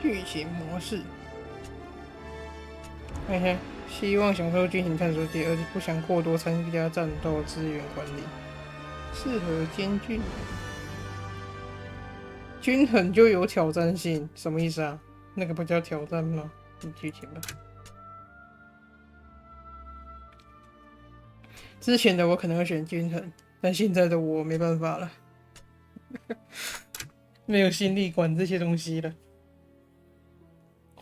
剧情模式。嘿嘿，希望享受剧情探索界，而且不想过多参加战斗资源管理，适合监军。均衡就有挑战性，什么意思啊？那个不叫挑战吗？你剧情吧。之前的我可能会选均衡，但现在的我没办法了，没有心力管这些东西了。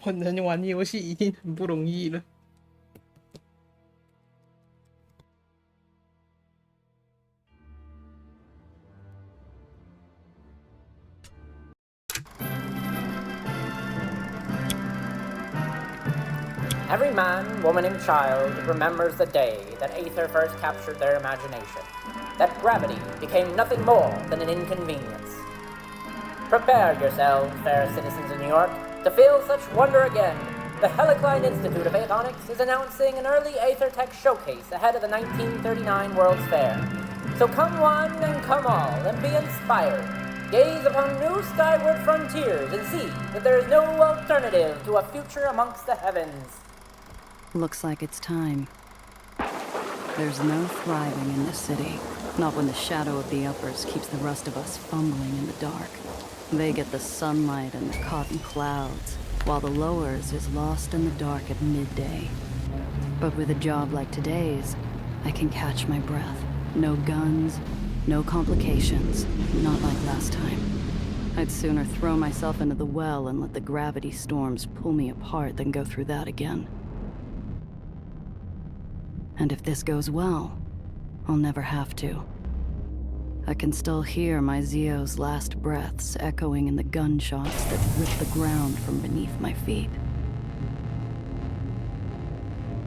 我能玩游戏已经很不容易了。Every man, woman, and child remembers the day that Aether first captured their imagination, that gravity became nothing more than an inconvenience. Prepare yourselves, fair citizens of New York, to feel such wonder again. The Helicline Institute of Avionics is announcing an early Aether Tech showcase ahead of the 1939 World's Fair. So come one and come all, and be inspired. Gaze upon new skyward frontiers and see that there is no alternative to a future amongst the heavens. Looks like it's time. There's no thriving in this city, not when the shadow of the uppers keeps the rest of us fumbling in the dark. They get the sunlight and the cotton clouds, while the lowers is lost in the dark at midday. But with a job like today's, I can catch my breath. No guns, no complications, not like last time. I'd sooner throw myself into the well and let the gravity storms pull me apart than go through that again. And if this goes well, I'll never have to. I can still hear my Zio's last breaths echoing in the gunshots that rip the ground from beneath my feet.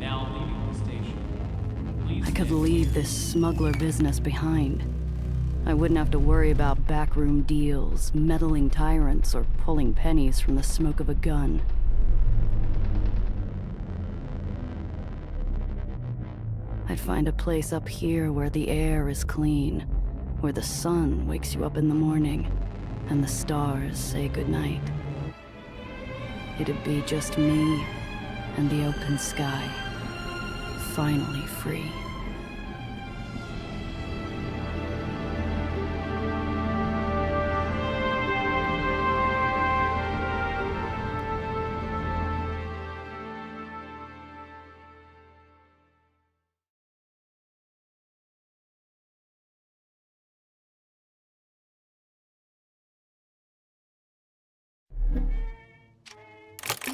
Now leaving the station. I could leave this smuggler business behind. I wouldn't have to worry about backroom deals, meddling tyrants, or pulling pennies from the smoke of a gun. I'd find a place up here where the air is clean, where the sun wakes you up in the morning, and the stars say goodnight. It'd be just me and the open sky, finally free.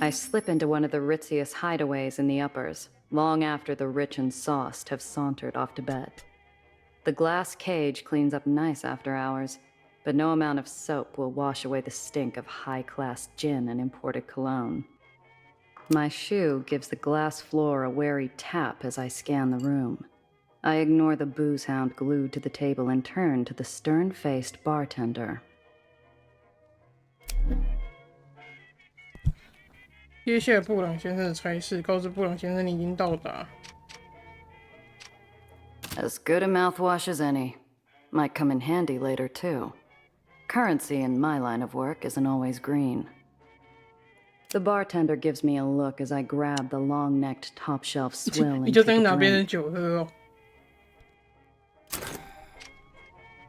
I slip into one of the ritziest hideaways in the uppers, long after the rich and sauced have sauntered off to bed. The glass cage cleans up nice after hours, but no amount of soap will wash away the stink of high-class gin and imported cologne. My shoe gives the glass floor a wary tap as I scan the room. I ignore the booze hound glued to the table and turn to the stern-faced bartender. 接下布朗先生的差事，告知布朗先生你已经到达。As good a mouthwash as any. Might come in handy later, too. Currency in my line of work isn't always green. The bartender gives me a look as I grab the long-necked top-shelf swill and 你就 take 当 a 拿别人 drink. 酒喝哦。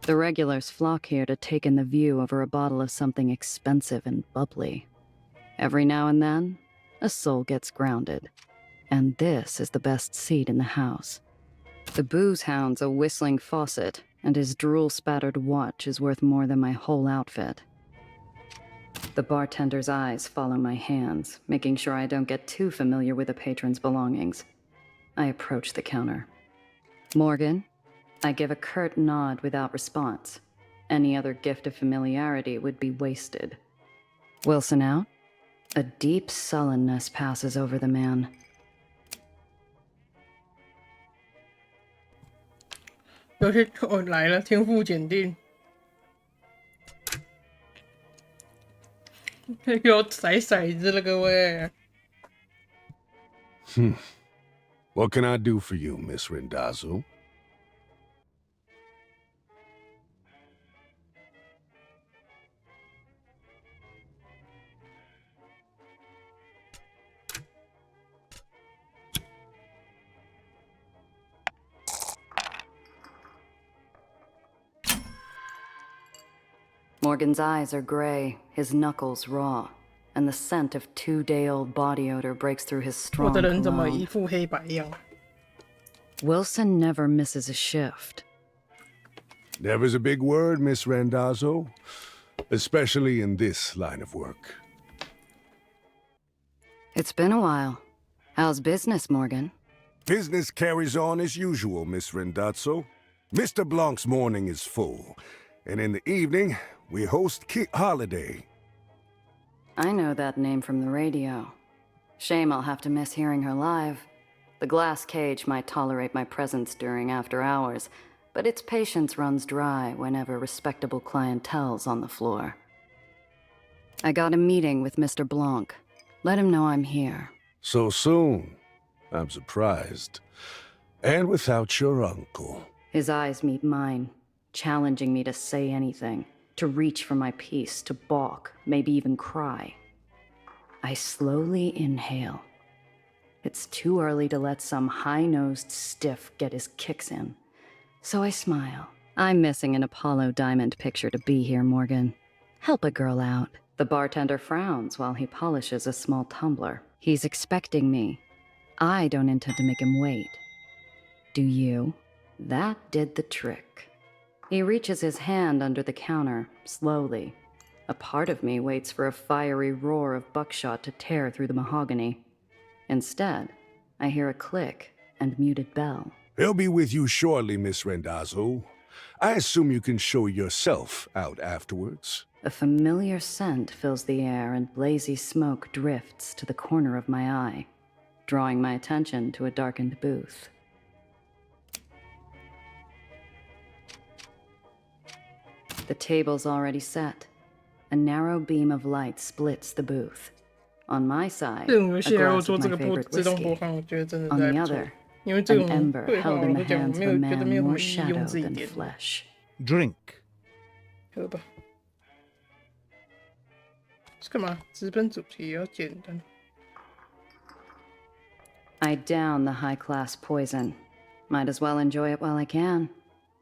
The regulars flock here to take in the view over a bottle of something expensive and bubbly. Every now and then, a soul gets grounded. And this is the best seat in the house. The booze hound's a whistling faucet, and his drool-spattered watch is worth more than my whole outfit. The bartender's eyes follow my hands, making sure I don't get too familiar with the patron's belongings. I approach the counter. Morgan? I give a curt nod without response. Any other gift of familiarity would be wasted. Wilson out? A deep sullenness passes over the man. 有些来了，天赋检定，又要甩骰子了，各位。What can I do for you, Miss Rindazzo? Morgan's eyes are gray, his knuckles raw, and the scent of 2-day-old body odor breaks through his 我 strong 的人怎么一 cologne. 副黑白样？ Wilson never misses a shift. Never's a big word, Miss Randazzo. Especially in this line of work. It's been a while. How's business, Morgan? Business carries on as usual, Miss Randazzo. Mr. Blanc's morning is full, and in the evening, we host Kit Holiday. I know that name from the radio. Shame I'll have to miss hearing her live. The glass cage might tolerate my presence during after hours, but its patience runs dry whenever respectable clientele's on the floor. I got a meeting with Mr. Blanc. Let him know I'm here. So soon? I'm surprised. And without your uncle. His eyes meet mine, challenging me to say anything, to reach for my piece, to balk, maybe even cry. I slowly inhale. It's too early to let some high-nosed stiff get his kicks in. So I smile. I'm missing an Apollo Diamond picture to be here, Morgan. Help a girl out. The bartender frowns while he polishes a small tumbler. He's expecting me. I don't intend to make him wait. Do you? That did the trick. He reaches his hand under the counter, slowly. A part of me waits for a fiery roar of buckshot to tear through the mahogany. Instead, I hear a click and muted bell. He'll be with you shortly, Miss Randazzo. I assume you can show yourself out afterwards. A familiar scent fills the air and blazy smoke drifts to the corner of my eye, drawing my attention to a darkened booth. The table's already set. A narrow beam of light splits the booth. On my side, 这种游 a 戏如果 glass 做 of 这 my 个播 favorite 自动播 whiskey. 放，我觉得真的 On 还 the 不错。 other, 因为这 an 种 ember 对话 held 我 in 来 the 讲， hands 没 of a 有觉得 man 没有什么 more 意义用 shadowed 这一 than 点。 flesh. Drink. 喝吧。是干嘛？资本主题也要简单。 I down the high-class poison. Might as well enjoy it while I can.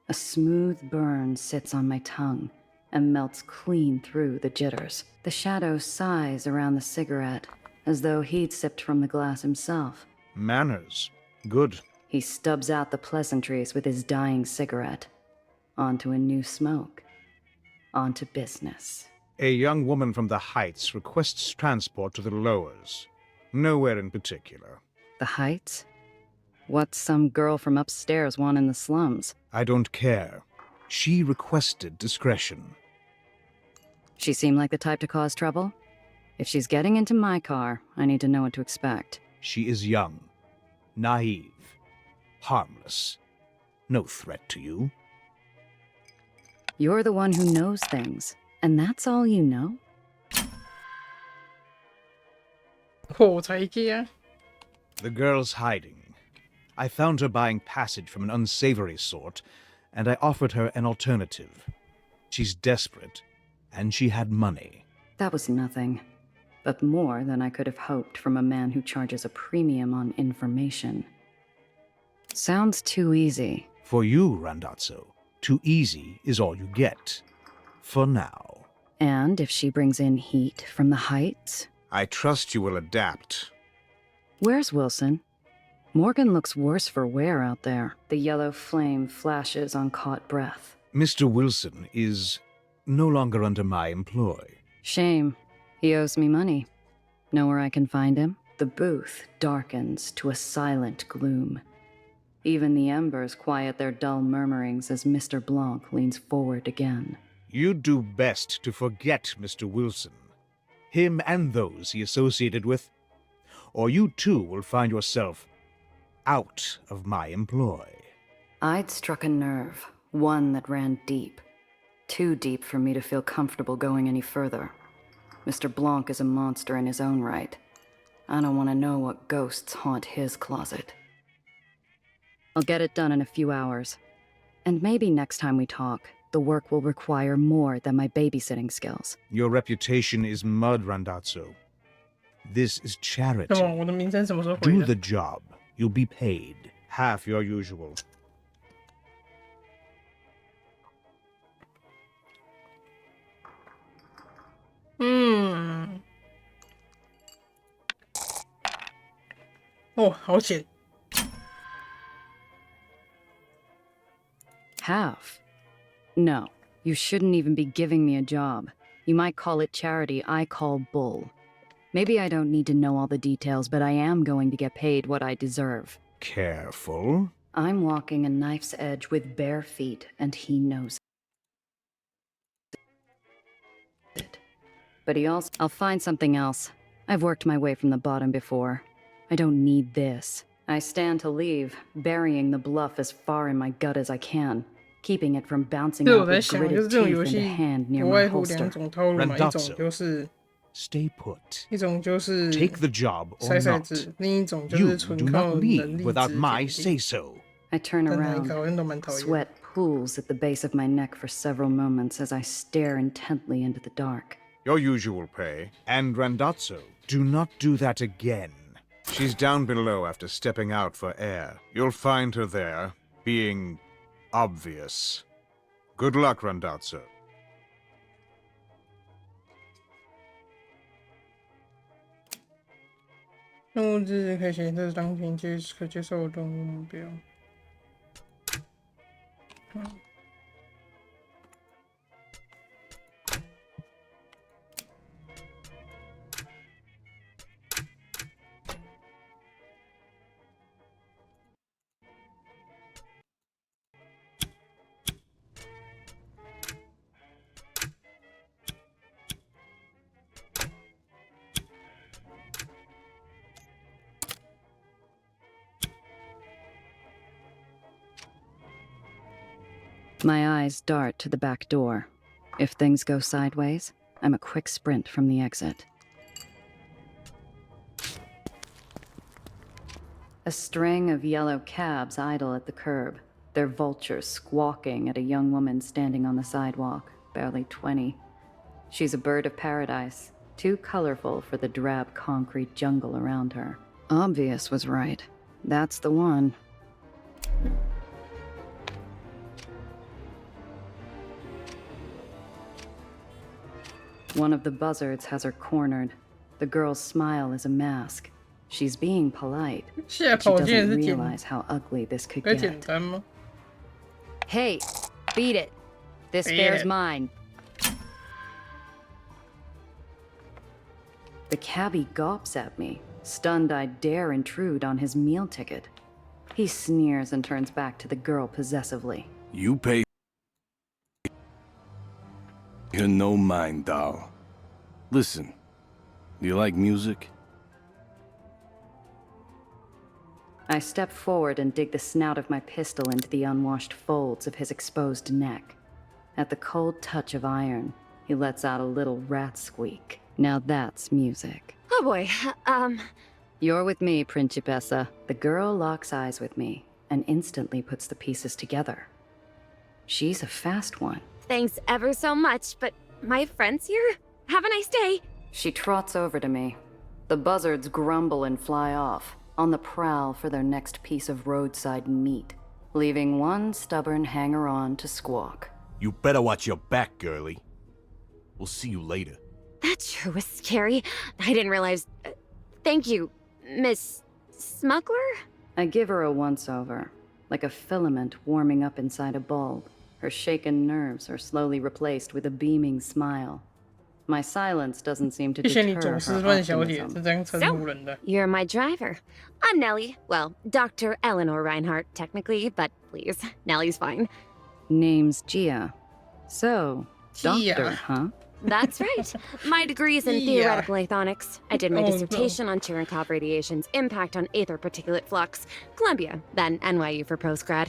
A smooth burn sits on my tongue and melts clean through the jitters. The shadow sighs around the cigarette, as though he'd sipped from the glass himself. Manners. Good. He stubs out the pleasantries with his dying cigarette. Onto a new smoke. Onto business. A young woman from the Heights requests transport to the lowers. Nowhere in particular. The Heights? What's some girl from upstairs want in the slums? I don't care. She requested discretion. She seem like the type to cause trouble? If she's getting into my car, I need to know what to expect. She is young, naive, harmless. No threat to you. You're the one who knows things, and that's all you know? 火柴家。 The girl's hiding. I found her buying passage from an unsavory sort, and I offered her an alternative. She's desperate, and she had money. That was nothing, but more than I could have hoped from a man who charges a premium on information. Sounds too easy. For you, Randazzo, too easy is all you get. For now. And if she brings in heat from the Heights? I trust you will adapt. Where's Wilson? Morgan looks worse for wear out there. The yellow flame flashes on caught breath. Mr. Wilson is no longer under my employ. Shame. He owes me money. Know where I can find him? The booth darkens to a silent gloom. Even the embers quiet their dull murmurings as Mr. Blanc leans forward again. You'd do best to forget Mr. Wilson. Him and those he associated with. Or you too will find yourself out of my employ. I'd struck a nerve, one that ran deep. Too deep for me to feel comfortable going any further. Mr. Blanc is a monster in his own right. I don't want to know what ghosts haunt his closet. I'll get it done in a few hours. And maybe next time we talk, the work will require more than my babysitting skills. Your reputation is mud, Randazzo. This is charity. 那么我的名声什么时候回 Do 的？ the job. You'll be paid half your usual. 哦，好浅。 Half? No, you shouldn't even be giving me a job. You might call it charity, I call bull. Maybe I don't need to know all the details, but I am going to get paid what I deserve. Careful. I'm walking a knife's edge with bare feet, and he knows it. But he also... I'll find something else. I've worked my way from the bottom before. I don't need this. I stand to leave, burying the bluff as far in my gut as I can, keeping it from bouncing 这 out 我在 with 想，就 gritted 是这种 teeth 游 in the 戏 hand near 不 my 外乎 holster. 两种套路嘛，一种就是 Stay put. 一种就是 Take the job 筛 or 骰 not. 子，另一种就 You 是纯 do 靠 not 能 leave 力 without 值 my 决 say 定。 so. I turn 但哪一 around. 个好像都蛮讨厌。 Sweat pools at the base of my neck for several moments as I stare intently into the dark. Your usual pay. And Randazzo, do not do that again. She's down below after stepping out for air. You'll find her there, being obvious. Good luck, Randazzo. 任务日志可以显示当前可接受的任务目标。My eyes dart to the back door. If things go sideways, I'm a quick sprint from the exit. A string of yellow cabs idle at the curb, their vultures squawking at a young woman standing on the sidewalk, barely 20. She's a bird of paradise, too colorful for the drab concrete jungle around her. Obvious was right. That's the one. One of the buzzards has her cornered. The girl's smile is a mask. She's being polite, 现在 but she 跑竟然 doesn't 是简， realize how ugly this could 该简 get. 单吗？ Hey, beat it. This Beat bear's it. mine. The cabbie gawps at me, stunned I dare intrude on his meal ticket. He sneers and turns back to the girl possessively. You pay her no mind, doll. Listen, do you like music? I step forward and dig the snout of my pistol into the unwashed folds of his exposed neck. At the cold touch of iron, he lets out a little rat squeak. Now that's music. Oh boy, You're with me, Principessa. The girl locks eyes with me and instantly puts the pieces together. She's a fast one. thanks ever so much, but my friend's here? Have a nice day. She trots over to me. The buzzards grumble and fly off, on the prowl for their next piece of roadside meat, leaving one stubborn hanger-on to squawk. You better watch your back, girlie. We'll see you later. That sure was scary. I didn't realize. Thank you, Miss Smuggler? I give her a once-over, like a filament warming up inside a bulb. Her shaken nerves are slowly replaced with a beaming smile. My silence doesn't seem to 谢谢你 deter 总 her 是乱小姐 optimism. 是这样称呼人的。 You're my driver. I'm Nellie. Well, Dr. Eleanor Reinhardt, technically, but please, Nellie's fine. Name's Gia. So, Gia. doctor, huh? That's right. My degree's in Yeah. theoretical aethonics. I did my Oh, no. dissertation on Cherenkov radiation's impact on Aether particulate flux. Columbia, then NYU for postgrad.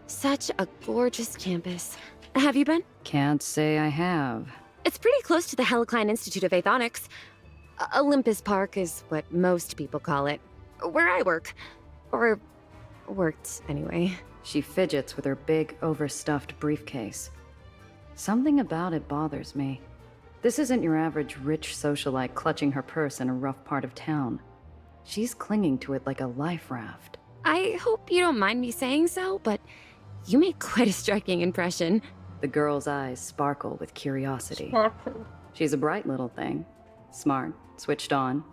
Such a gorgeous campus. Have you been? Can't say I have. It's pretty close to the Helicline Institute of Aethonics. Olympus Park is what most people call it. Where I work. Or worked, anyway. She fidgets with her big, overstuffed briefcase. Something about it bothers me. This isn't your average rich socialite clutching her purse in a rough part of town. She's clinging to it like a life raft. I hope you don't mind me saying so, but you make quite a striking impression. The girl's eyes sparkle with curiosity. Sparkle. She's a bright little thing, smart, switched on,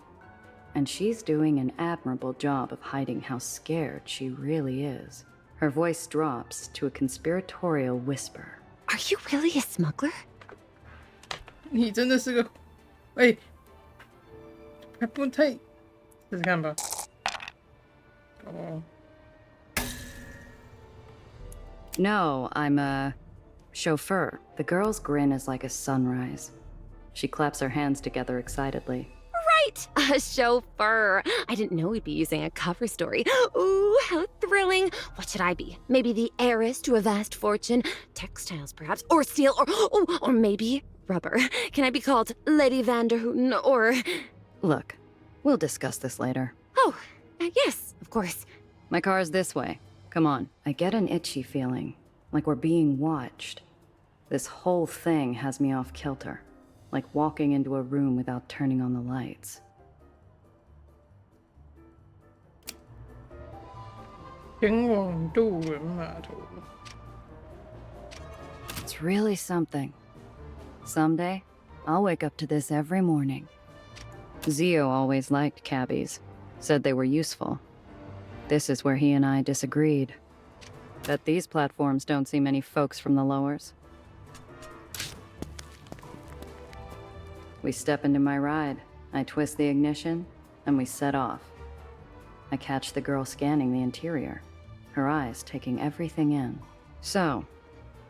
and she's doing an admirable job of hiding how scared she really is. Her voice drops to a conspiratorial whisper. Are you really a smuggler? 你真的是个，哎，还不太，试试看吧。哦。No, I'm a chauffeur. The girl's grin is like a sunrise. She claps her hands together excitedly. Right! A chauffeur. I didn't know we'd be using a cover story. Ooh, how thrilling. What should I be? Maybe the heiress to a vast fortune? Textiles, perhaps? Or steel? Or maybe rubber? Can I be called Lady Vanderhooten or... Look, we'll discuss this later. Oh, yes, of course. My car's this way. Come on. I get an itchy feeling, like we're being watched. This whole thing has me off kilter, like walking into a room without turning on the lights. 前往渡轮码头。It's really something. Someday, I'll wake up to this every morning. Zio always liked cabbies, said they were useful. This is where he and I disagreed. Bet these platforms don't see many folks from the lowers. We step into my ride. I twist the ignition, and we set off. I catch the girl scanning the interior, her eyes taking everything in. So,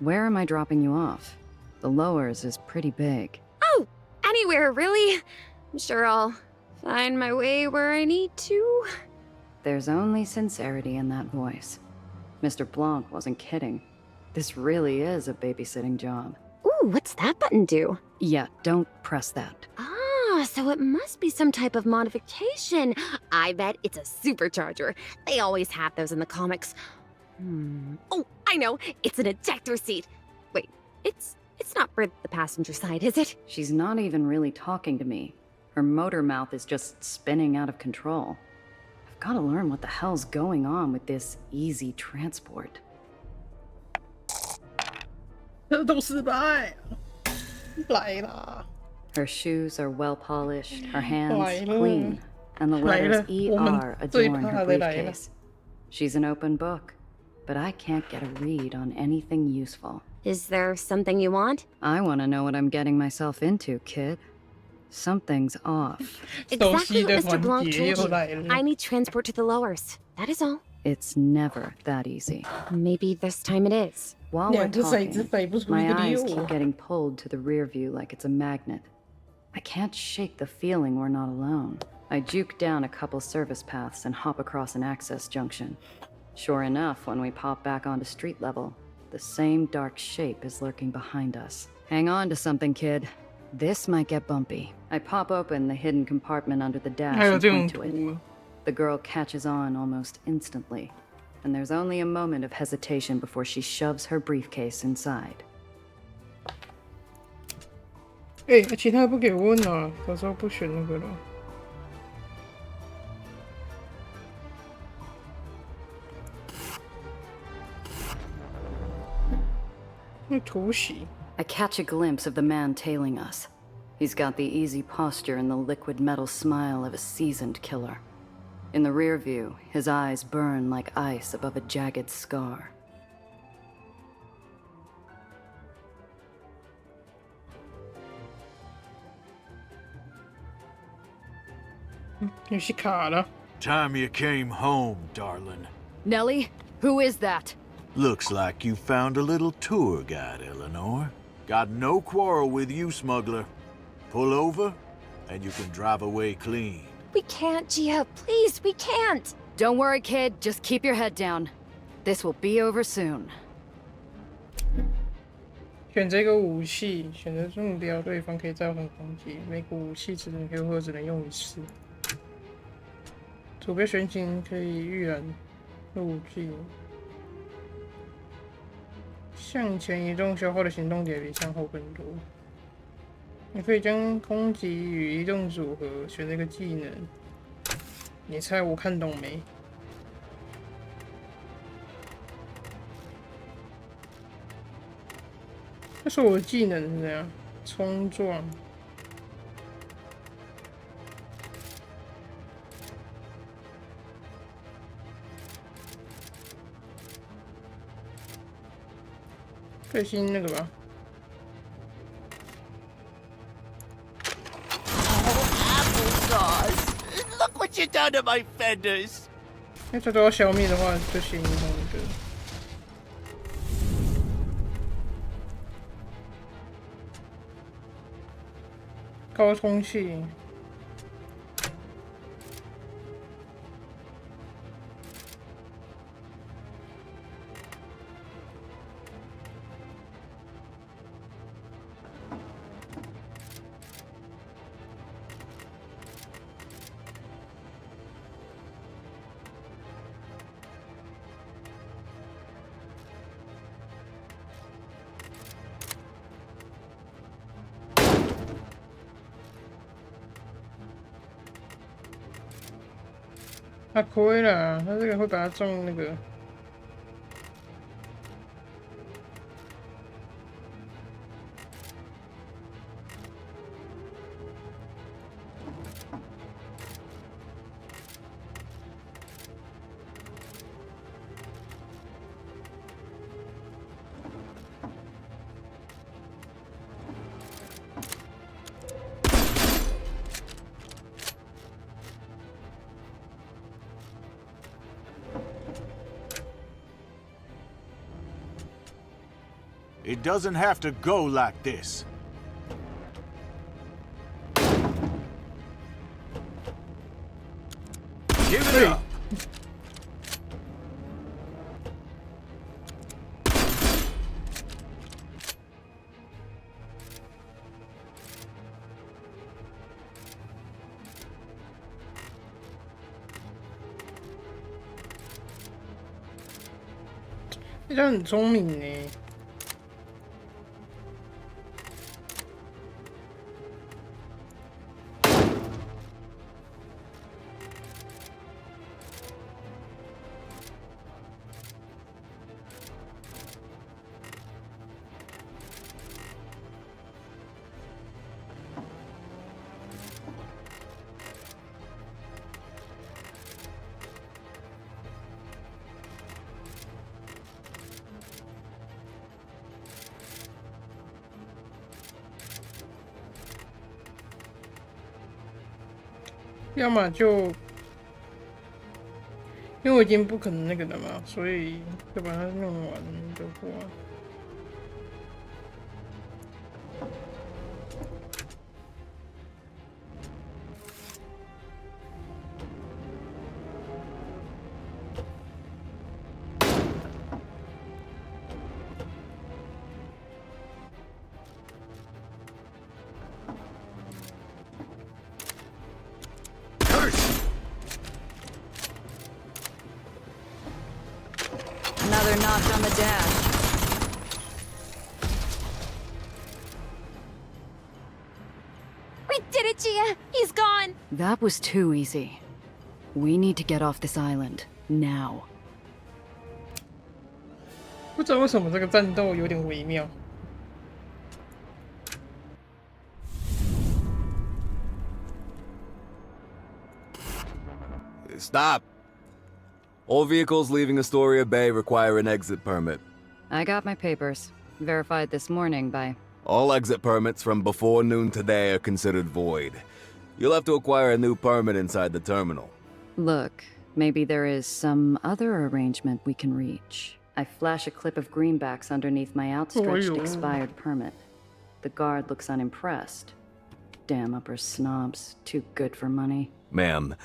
where am I dropping you off? The lowers is pretty big. Oh, anywhere, really. I'm sure I'll find my way where I need to. There's only sincerity in that voice. Mr. Blanc wasn't kidding. This really is a babysitting job. Ooh, what's that button do? Yeah, don't press that. Ah, so it must be some type of modification. I bet it's a supercharger. They always have those in the comics. Oh, I know. It's an ejector seat. Wait, it's not for the passenger side, is it? She's not even really talking to me. Her motor mouth is just spinning out of control. I've got to learn what the hell's going on with this easy transport. 这都失败，来啦！ Her shoes are well polished, her hands 来了 clean, and the 来 letters 了，我们 ER 最 adorn 怕 her 的来了。 briefcase. She's an open book, but I can't get a read on anything useful. Is there something you want? I want to know what I'm getting myself into, kid. Something's off. 熟悉 Exactly 的 what Mr. 环 Blanc 节 told 又来 you. 了。 I need transport to the lowers. That is all. It's never that easy. Maybe this time it is. While we're 两只骰子 talking, 摆不出一 my 个 eyes 六 keep。getting pulled to the rear view like it's a magnet. I can't shake the feeling we're not alone. I juke down a couple service paths and hop across an access junction. Sure enough, when we pop back onto street level, the same dark shape is lurking behind us. Hang on to something, kid. This might get bumpy. I pop open the hidden compartment under the dash 还有 and 这种 point to it. 图， The girl catches on almost instantly, and there's only a moment of hesitation before she shoves her briefcase inside. 哎，其他不给问啊，到时候不选那个了。那突袭， I catch a glimpse of the man tailing us. He's got the easy posture and the liquid metal smile of a seasoned killer. In the rear view, his eyes burn like ice above a jagged scar. 游戏卡了。 Time you came home, darling. Nellie, who is that? Looks like you found a little tour guide, Eleanor. Got no quarrel with you, smuggler. Pull over, and you can drive away clean. We can't, Gia. Please, we can't. Don't worry, kid. Just keep your head down. This will be over soon. 选这个武器，选择目标，对方可以造成攻击。每股武器只能回合只能用一次。主标选型可以预览路径。向前移动消耗的行动点比向后更多。你可以将攻击与移动组合，选这个技能。你猜我看懂没？他说我的技能是怎样？冲撞、最新那个吧。Look what you done to my fenders! 因为这都要消灭的话，就先用这个。高通气。他亏了，他这个会把它中那个。It doesn't have to go like this. Give it up! 他很聪明呢。要么就，因为我已经不可能那个了嘛，所以就把它弄完的话。Another notch on the dash. We did it, Gia! He's gone! That was too easy. We need to get off this island, now. 不知道为什么这个战斗有点微妙。Stop! All vehicles leaving Astoria Bay require an exit permit. I got my papers. Verified this morning by... All exit permits from before noon today are considered void. You'll have to acquire a new permit inside the terminal. Look, maybe there is some other arrangement we can reach. I flash a clip of greenbacks underneath my outstretched expired permit. The guard looks unimpressed. Damn upper snobs, too good for money. Ma'am,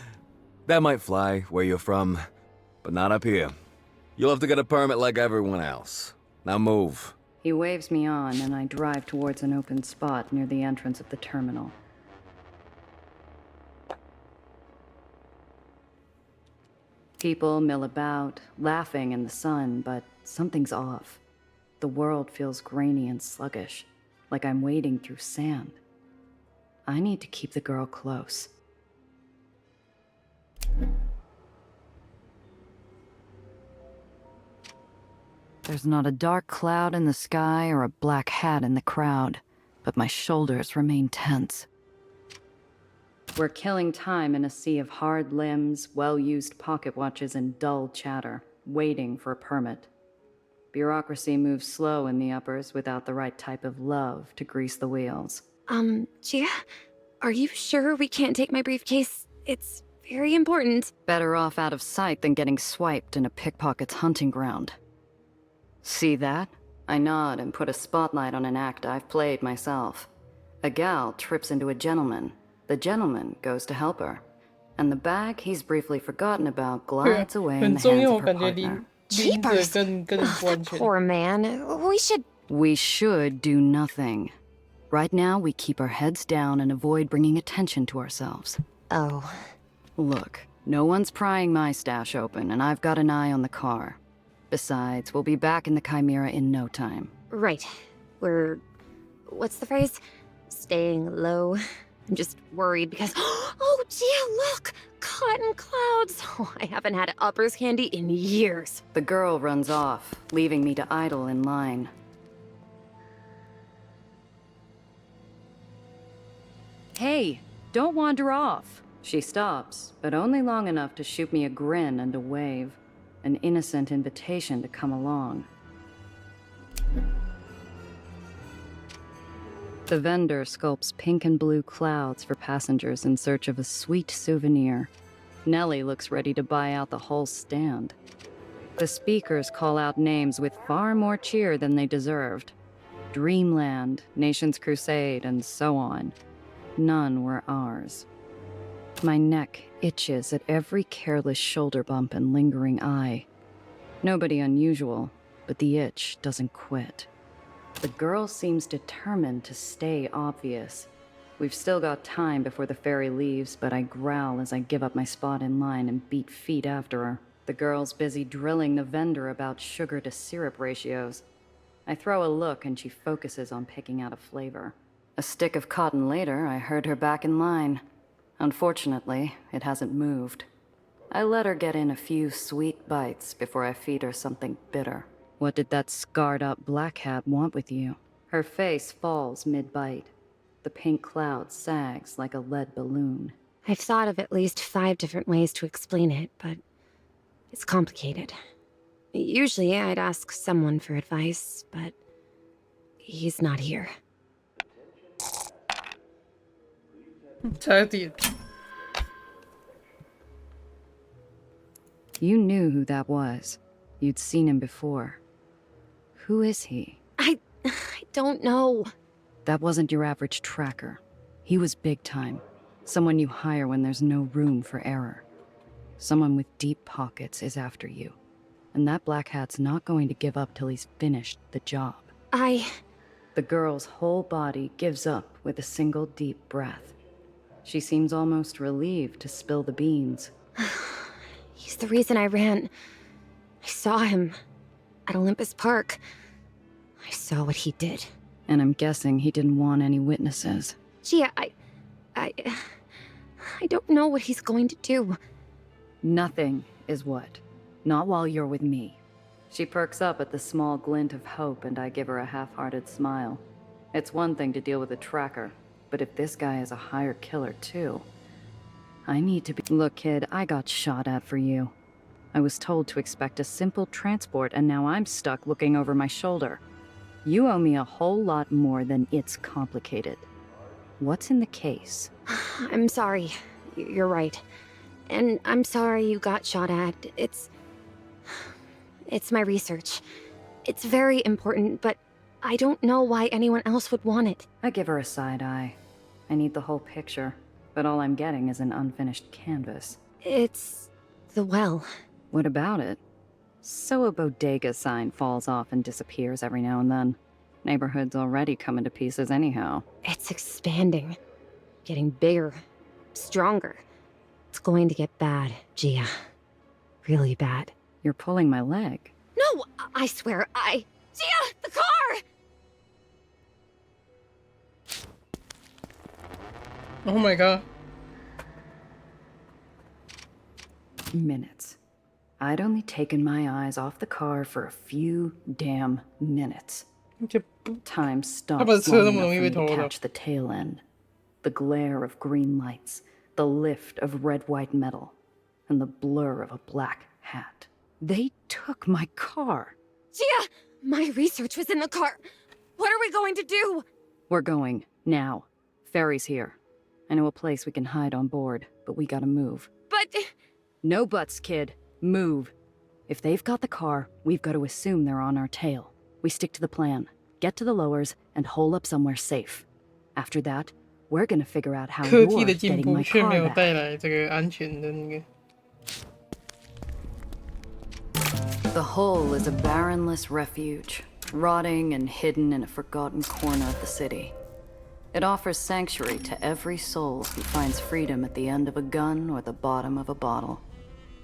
that might fly where you're from, but not up here. You'll have to get a permit like everyone else. Now move. He waves me on, and I drive towards an open spot near the entrance of the terminal. People mill about, laughing in the sun, but something's off. The world feels grainy and sluggish, like I'm wading through sand. I need to keep the girl close. There's not a dark cloud in the sky or a black hat in the crowd, but my shoulders remain tense. We're killing time in a sea of hard limbs, well-used pocket watches, and dull chatter, waiting for a permit. Bureaucracy moves slow in the uppers without the right type of love to grease the wheels. Gia, are you sure we can't take my briefcase? It's very important. Better off out of sight than getting swiped in a pickpocket's hunting ground. See that? I nod and put a spotlight on an act I've played myself. A gal trips into a gentleman. The gentleman goes to help her. And the bag he's briefly forgotten about glides away in the hands of her partner. Jeepers! Poor man. We should do nothing. Right now, we keep our heads down and avoid bringing attention to ourselves. Oh. Look, no one's prying my stash open, and I've got an eye on the car. Besides, we'll be back in the Chimera in no time. Right. We're... what's the phrase? Staying low. I'm just worried because... Oh, Gia, look! Cotton clouds! Oh, I haven't had uppers candy in years. The girl runs off, leaving me to idle in line. Hey, don't wander off. She stops, but only long enough to shoot me a grin and a wave. An innocent invitation to come along. The vendor sculpts pink and blue clouds for passengers in search of a sweet souvenir. Nellie looks ready to buy out the whole stand. The speakers call out names with far more cheer than they deserved. Dreamland, Nation's Crusade, and so on. None were ours. My neck itches at every careless shoulder bump and lingering eye. Nobody unusual, but the itch doesn't quit. The girl seems determined to stay obvious. We've still got time before the ferry leaves, but I growl as I give up my spot in line and beat feet after her. The girl's busy drilling the vendor about sugar to syrup ratios. I throw a look and she focuses on picking out a flavor. A stick of cotton later, I heard her back in line. Unfortunately, it hasn't moved. I let her get in a few sweet bites before I feed her something bitter. What did that scarred-up black hat want with you? Her face falls mid-bite. The pink cloud sags like a lead balloon. I've thought of at least 5 different ways to explain it, but it's complicated. Usually I'd ask someone for advice, but he's not here. 差点。 You knew who that was. You'd seen him before. Who is he? I don't know. That wasn't your average tracker. He was big time. Someone you hire when there's no room for error. Someone with deep pockets is after you. And that black hat's not going to give up till he's finished the job. The girl's whole body gives up with a single deep breath. She seems almost relieved to spill the beans. He's the reason I ran. I saw him at Olympus Park. I saw what he did. And I'm guessing he didn't want any witnesses. Gia, I don't know what he's going to do. Nothing is what. Not while you're with me. She perks up at the small glint of hope and I give her a half-hearted smile. It's one thing to deal with a tracker, but if this guy is a hired killer too, I need to be— Look, kid, I got shot at for you. I was told to expect a simple transport and now I'm stuck looking over my shoulder. You owe me a whole lot more than it's complicated. What's in the case? I'm sorry. You're right. And I'm sorry you got shot at. It's my research. It's very important, but I don't know why anyone else would want it. I give her a side eye. I need the whole picture, but all I'm getting is an unfinished canvas. It's the well. What about it? So a bodega sign falls off and disappears every now and then. Neighborhood's already coming to pieces anyhow. It's expanding. Getting bigger. Stronger. It's going to get bad, Gia. Really bad. You're pulling my leg. No, I swear, Gia, the car! Oh my god. Minutes. I'd only taken my eyes off the car for a few damn minutes. Time stopped long enough for me to catch the tail end. The glare of green lights, the lift of red-white metal, and the blur of a black hat. They took my car. Gia! My research was in the car. What are we going to do? We're going, now. Ferry's here. I know a place we can hide on board, but we gotta move. But... No buts, kid. Move. If they've got the car, we've got to assume they're on our tail. We stick to the plan. Get to the lowers and hole up somewhere safe. After that, we're gonna figure out how 科 you're 技的进 getting 步 my 却没 car 有 back. 带来这个安全的那个。The hull is a barrenless refuge, rotting and hidden in a forgotten corner of the city. It offers sanctuary to every soul who finds freedom at the end of a gun or the bottom of a bottle.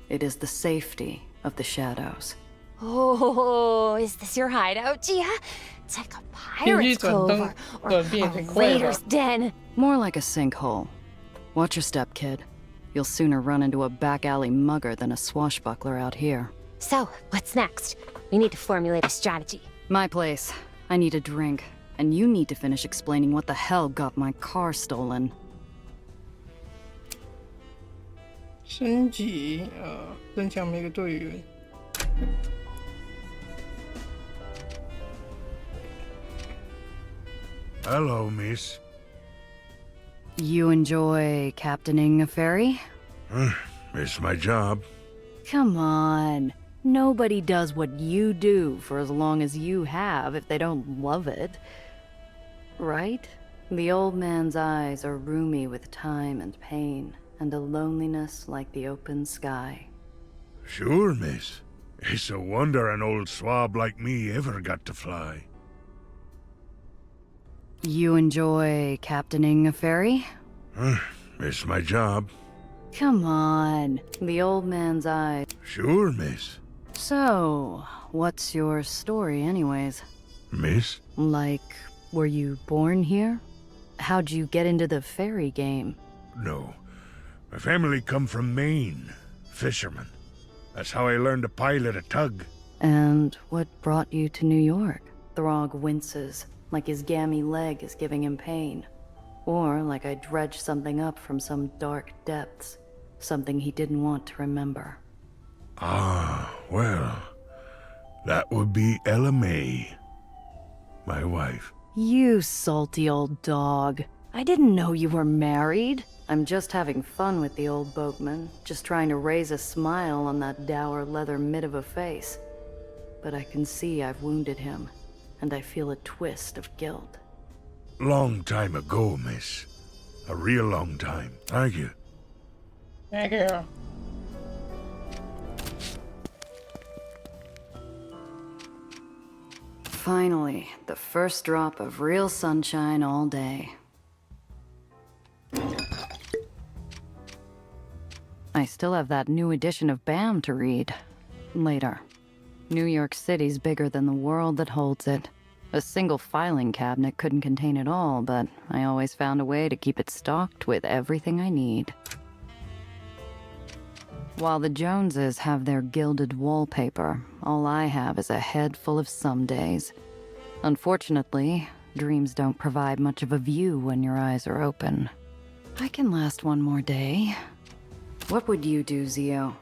It is the safety of the shadows. Oh, is this your hideout, Gia? It's like a pirate's cove or a raider's den. More like a sinkhole. Watch your step, kid. You'll sooner run into a back alley mugger than a swashbuckler out here. So, what's next? We need to formulate a strategy. My place. I need a drink. And you need to finish explaining what the hell got my car stolen. 升级，增强每个队员。Hello, miss. You enjoy captaining a ferry? It's my job. Come on. Nobody does what you do for as long as you have if they don't love it. Right? The old man's eyes are roomy with time and pain, and a loneliness like the open sky. Sure, miss. It's a wonder an old swab like me ever got to fly. You enjoy captaining a ferry? It's my job. Come on. The old man's eyes. Sure, miss. So, what's your story anyways? Miss? Like, were you born here? How'd you get into the ferry game? No. My family come from Maine. Fishermen. That's how I learned to pilot a tug. And what brought you to New York? Throg winces, like his gammy leg is giving him pain. Or like I dredged something up from some dark depths. Something he didn't want to remember. Ah, well, that would be Ella May, my wife. You salty old dog. I didn't know you were married. I'm just having fun with the old boatman, just trying to raise a smile on that dour leather mid of a face. But I can see I've wounded him, and I feel a twist of guilt. Long time ago, miss. A real long time. Thank you. Thank you. Finally, the first drop of real sunshine all day. I still have that new edition of BAM to read. Later. New York City's bigger than the world that holds it. A single filing cabinet couldn't contain it all, but I always found a way to keep it stocked with everything I need. While the Joneses have their gilded wallpaper, all I have is a head full of some days. Unfortunately, dreams don't provide much of a view when your eyes are open. I can last one more day. What would you do, Zio?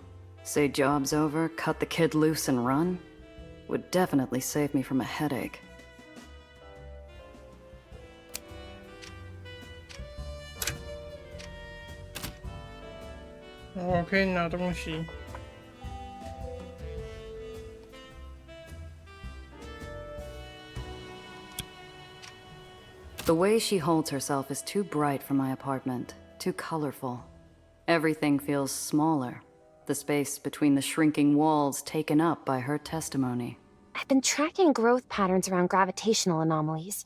Say job's over, cut the kid loose and run? Would definitely save me from a headache.我可以拿东西。The way she holds herself is too bright for my apartment, too colorful. Everything feels smaller, the space between the shrinking walls taken up by her testimony. I've been tracking growth patterns around gravitational anomalies.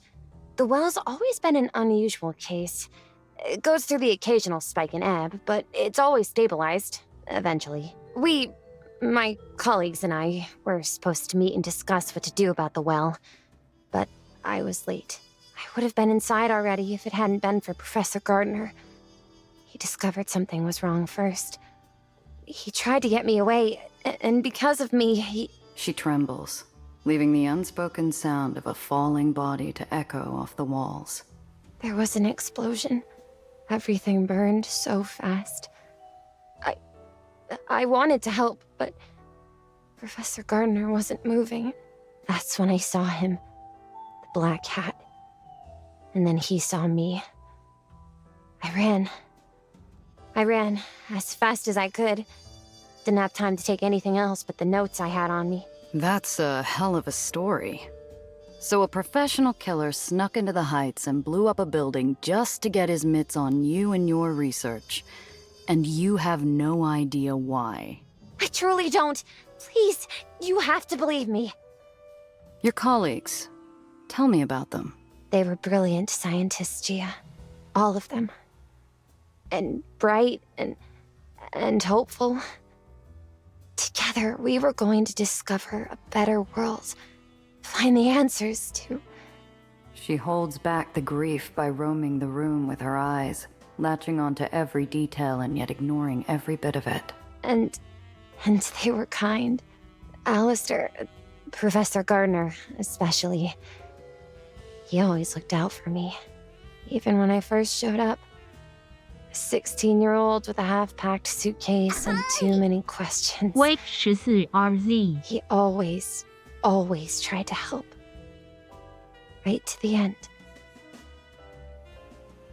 The well's always been an unusual case. It goes through the occasional spike and ebb, but it's always stabilized, eventually. My colleagues and I, were supposed to meet and discuss what to do about the well, but I was late. I would have been inside already if it hadn't been for Professor Gardner. He discovered something was wrong first. He tried to get me away, and because of me, he... She trembles, leaving the unspoken sound of a falling body to echo off the walls. There was an explosion. Everything burned so fast. I wanted to help, but Professor Gardner wasn't moving. That's when I saw him. The black cat. And then he saw me. I ran as fast as I could. Didn't have time to take anything else but the notes I had on me. That's a hell of a story. So a professional killer snuck into the Heights and blew up a building just to get his mitts on you and your research. And you have no idea why. I truly don't. Please, you have to believe me. Your colleagues. Tell me about them. They were brilliant scientists, Gia. All of them. And bright and hopeful. Together, we were going to discover a better world. Find the answers to... She holds back the grief by roaming the room with her eyes, latching onto every detail and yet ignoring every bit of it. And they were kind. Alistair, Professor Gardner, especially. He always looked out for me, even when I first showed up. A 16-year-old with a half-packed suitcase and too many questions. Wake 14RZ. He always tried to help. Right to the end.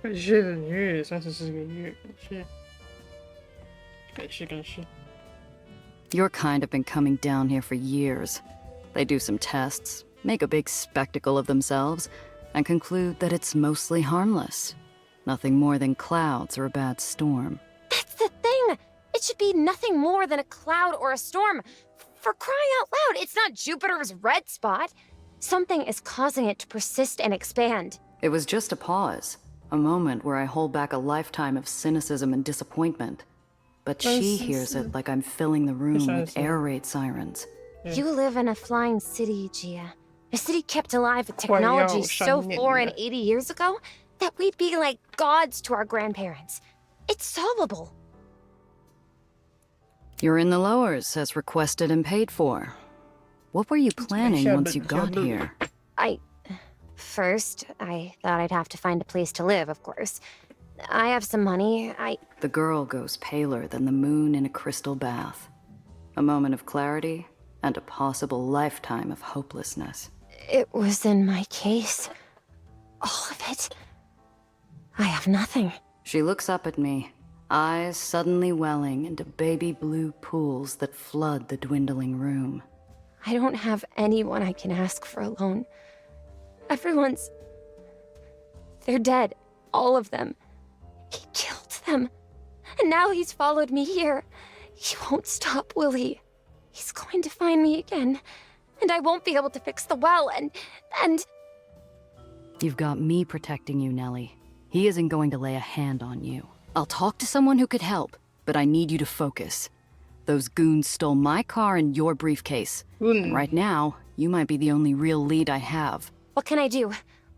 感谢本月34个月，感谢。 Your kind have been coming down here for years. They do some tests, make a big spectacle of themselves, and conclude that it's mostly harmless. Nothing more than clouds or a bad storm. That's the thing! It should be nothing more than a cloud or a storm. For crying out loud, it's not Jupiter's red spot. Something is causing it to persist and expand. It was just a pause, a moment where I hold back a lifetime of cynicism and disappointment. But she hears it like I'm filling the room with air raid sirens. You live in a flying city, Gia. A city kept alive with technology so foreign 80 years ago that we'd be like gods to our grandparents. It's solvable. You're in the lowers, as requested and paid for. What were you planning once you got here? First, I thought I'd have to find a place to live, of course. I have some money, The girl goes paler than the moon in a crystal bath. A moment of clarity and a possible lifetime of hopelessness. It was in my case. All of it. I have nothing. She looks up at me, eyes suddenly welling into baby blue pools that flood the dwindling room. I don't have anyone I can ask for a loan. Everyone's... They're dead. All of them. He killed them. And now he's followed me here. He won't stop, will he? He's going to find me again. And I won't be able to fix the well, and... You've got me protecting you, Nellie. He isn't going to lay a hand on you. I'll talk to someone who could help, but I need you to focus. Those goons stole my car and your briefcase. And right now, you might be the only real lead I have. What can I do?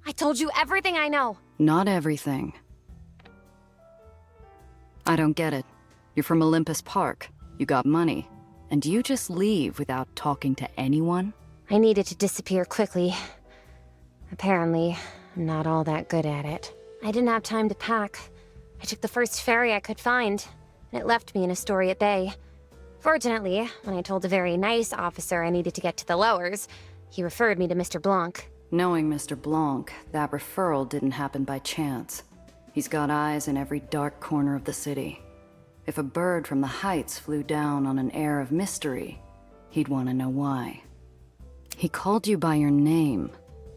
I told you everything I know. Not everything. I don't get it. You're from Olympus Park. You got money. And you just leave without talking to anyone? I needed to disappear quickly. Apparently, I'm not all that good at it. I didn't have time to pack. I took the first ferry I could find, and it left me in Astoria Bay. Fortunately, when I told a very nice officer I needed to get to the lowers, he referred me to Mr. Blanc. Knowing Mr. Blanc, that referral didn't happen by chance. He's got eyes in every dark corner of the city. If a bird from the Heights flew down on an air of mystery, he'd want to know why. He called you by your name.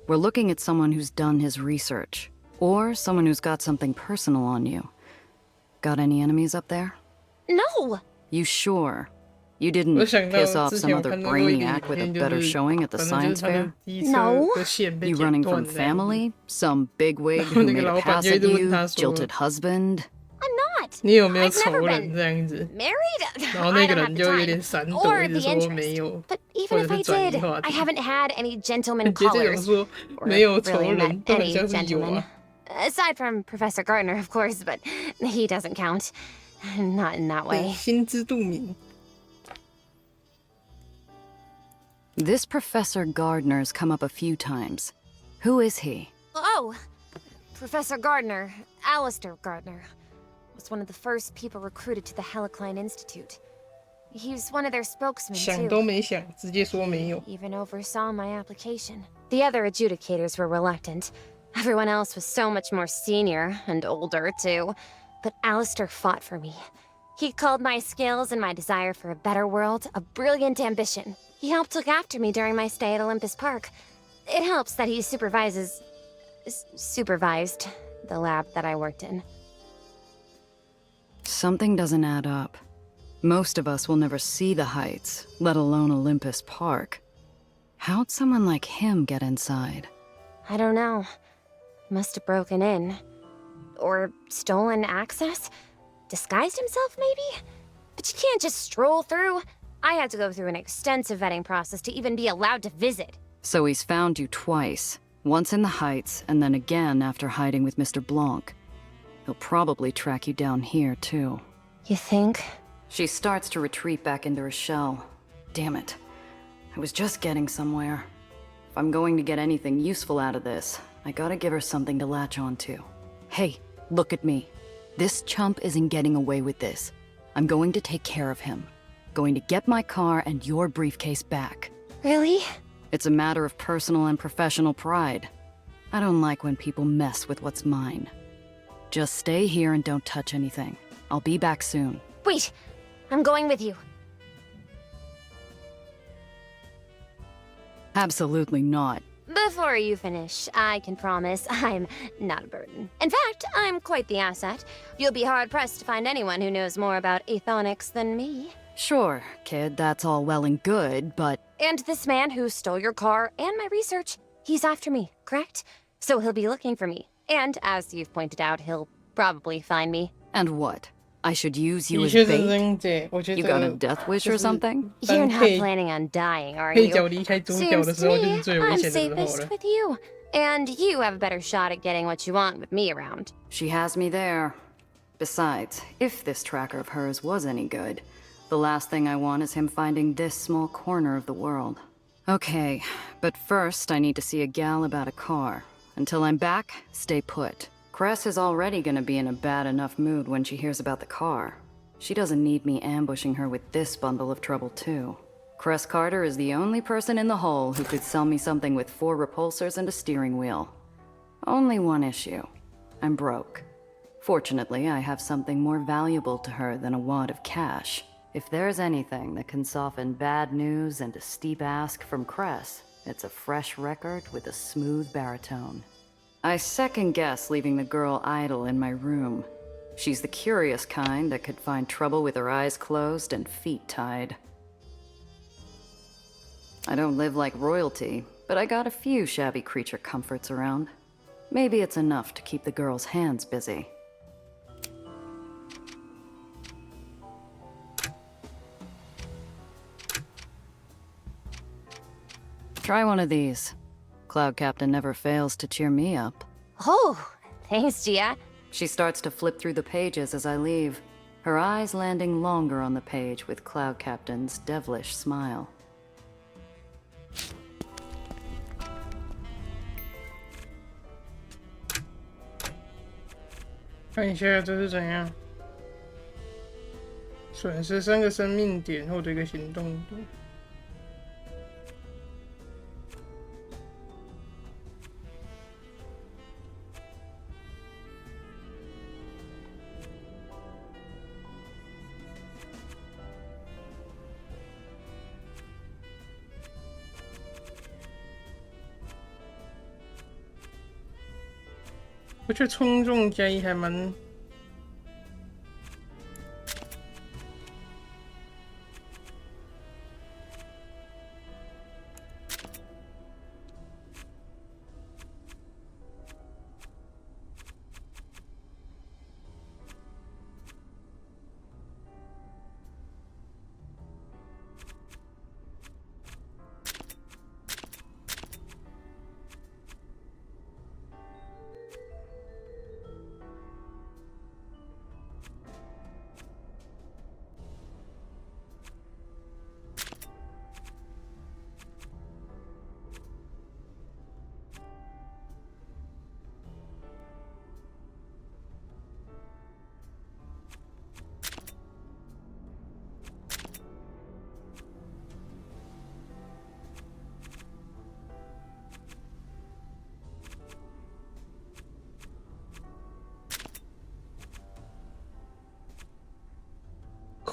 We're looking at someone who's done his research, or someone who's got something personal on you. Got any enemies up there? No! You sure? You didn't piss off some other brainiac with a better showing at the science fair? No. You running from family? Some bigwig who made a pass at you? Jilted husband? I'm not. 你有没有 I've 仇 never 人 been 这样子？ married. 然后 I 那个 don't 人 have 就 the 有 time. 点闪躲， Or 一直 the 说 interest. 没有， But 或 even 者 if 是 I 转移 did, 话 I 题。 haven't had any gentleman 你直接讲 callers. 说 Or 没有 really 仇人， met 都很 any 像是有 gentleman. 啊。 Aside from Professor Gardner, of course, but he doesn't count. Not in that 对， way. 心知肚明。 This Professor Gardner's come up a few times. Who is he? Oh, Professor Gardner, Alistair Gardner, was one of the first people recruited to the Helicline Institute. He's one of their spokesmen, 想都 too. 没想，直接说没有。 Even oversaw my application. The other adjudicators were reluctant. Everyone else was so much more senior, and older, too. But Alistair fought for me. He called my skills and my desire for a better world a brilliant ambition. He helped look after me during my stay at Olympus Park. It helps that he supervised the lab that I worked in. Something doesn't add up. Most of us will never see the heights, let alone Olympus Park. How'd someone like him get inside? I don't know. He must have broken in. Or stolen access? Disguised himself, maybe? But you can't just stroll through. I had to go through an extensive vetting process to even be allowed to visit. So he's found you twice. Once in the heights, and then again after hiding with Mr. Blanc. He'll probably track you down here, too. You think? She starts to retreat back into her shell. Damn it. I was just getting somewhere. If I'm going to get anything useful out of this, I gotta give her something to latch onto. Hey, look at me. This chump isn't getting away with this. I'm going to take care of him. Going to get my car and your briefcase back. Really? It's a matter of personal and professional pride. I don't like when people mess with what's mine. Just stay here and don't touch anything. I'll be back soon. Wait! I'm going with you. Absolutely not. Before you finish, I can promise I'm not a burden. In fact, I'm quite the asset. You'll be hard-pressed to find anyone who knows more about aethonics than me. Sure, kid, that's all well and good, but... And this man who stole your car and my research, he's after me, correct? So he'll be looking for me. And as you've pointed out, he'll probably find me. And what? I should use you 的 as 确是 bait? 扔姐，我觉 You got a 得 death wish 就 or 是 something? You're 当 not 配 planning on dying, are 配 you? 角离开主角的 Seems 时 to 候，就 me 是最危 I'm 险的时候 safest 了。 with you. And you have a better shot at getting what you want with me around. She has me there. Besides, if this tracker of hers was any good, the last thing I want is him finding this small corner of the world. Okay, but first I need to see a gal about a car. Until I'm back, stay put. Cress is already gonna be in a bad enough mood when she hears about the car. She doesn't need me ambushing her with this bundle of trouble, too. Cress Carter is the only person in the whole who could sell me something with 4 repulsors and a steering wheel. Only one issue. I'm broke. Fortunately, I have something more valuable to her than a wad of cash. If there's anything that can soften bad news and a steep ask from Cress, it's a fresh record with a smooth baritone. I second-guess leaving the girl idle in my room. She's the curious kind that could find trouble with her eyes closed and feet tied. I don't live like royalty, but I got a few shabby creature comforts around. Maybe it's enough to keep the girl's hands busy. Try one of these. Cloud Captain never fails to cheer me up. Oh, thanks, Gia. She starts to flip through the pages as I leave, her eyes landing longer on the page with Cloud Captain's devilish smile. 看一下这是怎样，损失3个生命点或者一个行动点。我觉得冲撞加1还蛮。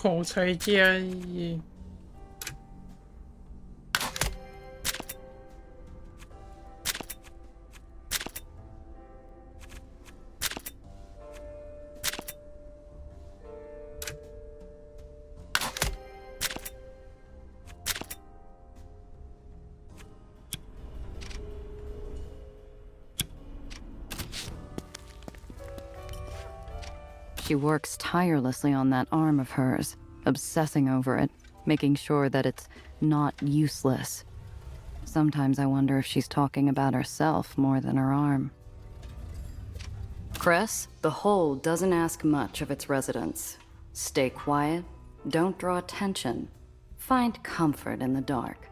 口才加一。She works tirelessly on that arm of hers, obsessing over it, making sure that it's not useless. Sometimes I wonder if she's talking about herself more than her arm. Cress, the hole doesn't ask much of its residents. Stay quiet, don't draw attention, find comfort in the dark.